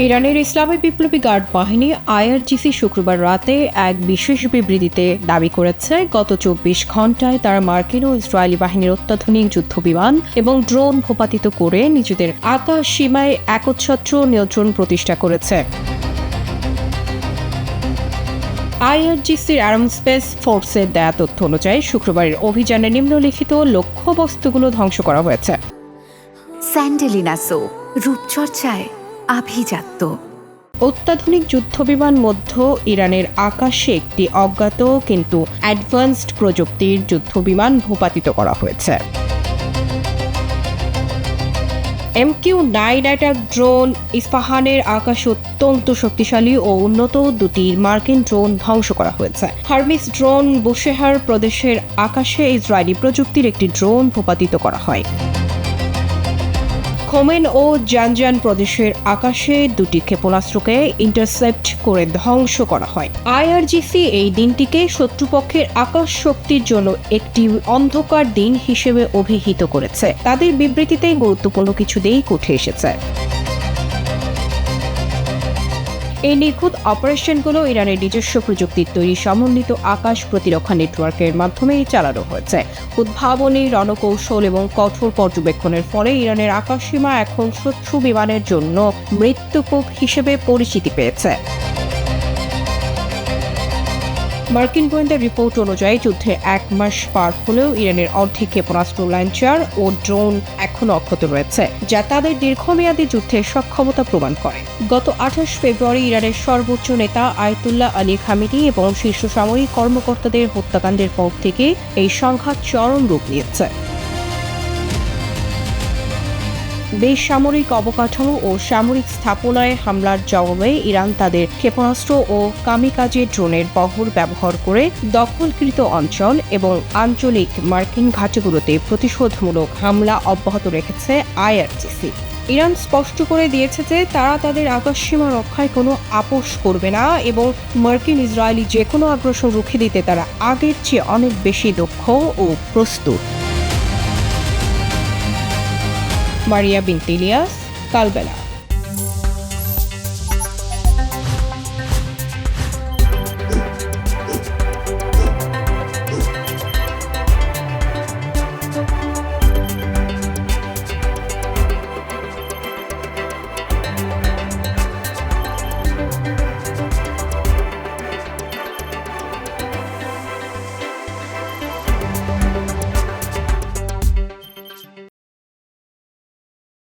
ইরানের ইসলামী বিপ্লবী গার্ড বাহিনী আইআরজিসি শুক্রবার রাতে এক বিশেষ বিবৃতিতে দাবি করেছে, গত ২৪ ঘণ্টায় তারা মার্কিন ও ইসরায়েলি বাহিনীর অত্যাধুনিক যুদ্ধবিমান এবং ড্রোন ভূপাতিত করে নিজেদের আকাশ সীমায় একচ্ছত্র নিয়ন্ত্রণ প্রতিষ্ঠা করেছে। আইআরজিসির অ্যারোস্পেস ফোর্সের দেয়া তথ্য অনুযায়ী শুক্রবারের অভিযানে নিম্নলিখিত লক্ষ্যবস্তুগুলো ধ্বংস করা হয়েছে। স্যান্ডেলিনা সো, রূপচর্চায় আভিজাত্য। অত্যাধুনিক যুদ্ধবিমান মধ্য ইরানের আকাশে একটি অজ্ঞাত কিন্তু অ্যাডভান্সড প্রযুক্তির যুদ্ধবিমান ভূপাতিত করা হয়েছে। MQ-9 অ্যাটাক ড্রোন ইস্পাহানের আকাশে অত্যন্ত শক্তিশালী ও উন্নত দুটি মার্কিন ড্রোন ধ্বংস করা হয়েছে। হারমিস ড্রোন বুশেহার প্রদেশের আকাশে ইসরায়েলি প্রযুক্তির একটি ড্রোন ভূপাতিত করা হয়। খোমেন ও জানজান প্রদেশের আকাশে দুটি ক্ষেপণাস্ত্রকে ইন্টারসেপ্ট করে ধ্বংস করা হয়। আইআরজিসি এই দিনটিকে শত্রুপক্ষের আকাশ শক্তির জন্য একটি অন্ধকার দিন হিসেবে অভিহিত করেছে। তাদের বিবৃতিতে গুরুত্বপূর্ণ কিছু দিক উঠে এসেছে। এই নিখুঁত অপারেশনগুলো ইরানের নিজস্ব প্রযুক্তির তৈরি সমন্বিত আকাশ প্রতিরক্ষা নেটওয়ার্কের মাধ্যমেই চালানো হয়েছে। উদ্ভাবনী, রণকৌশল এবং কঠোর পর্যবেক্ষণের ফলে ইরানের আকাশসীমা এখন শত্রু বিমানের জন্য মৃত্যুকূপ হিসেবে পরিচিতি পেয়েছে। মার্কিন গোয়েন্দা রিপোর্ট অনুযায়ী যুদ্ধে ১ মাস পার হলেও ইরানের অর্ধেক ক্ষেপণাস্ত্র, লঞ্চার ও ড্রোন এখনও অক্ষত রয়েছে, যা তাদের দীর্ঘমেয়াদী যুদ্ধের সক্ষমতা প্রমাণ করে। গত ২৮ ফেব্রুয়ারি ইরানের সর্বোচ্চ নেতা আয়াতুল্লাহ আলী খামেনি এবং শীর্ষ সামরিক কর্মকর্তাদের হত্যাকাণ্ডের পর থেকে এই সংঘাত চরম রূপ নিয়েছে। বেসামরিক অবকাঠামো ও সামরিক স্থাপনায় হামলার জবাবে ইরান তাদের ক্ষেপণাস্ত্র ও কামিকাজে ড্রোনের বহর ব্যবহার করে দখলকৃত অঞ্চল এবং আঞ্চলিক মার্কিন ঘাঁটিগুলোতে প্রতিশোধমূলক হামলা অব্যাহত রেখেছে আইআরজিসি। ইরান স্পষ্ট করে দিয়েছে যে তারা তাদের আকাশসীমা রক্ষায় কোনো আপোষ করবে না এবং মার্কিন ইসরায়েলি যে কোনো আগ্রাসন রুখে দিতে তারা আগের চেয়ে অনেক বেশি দক্ষ ও প্রস্তুত। মারিয়া বিনতে ইলিয়াস, কালবেলা।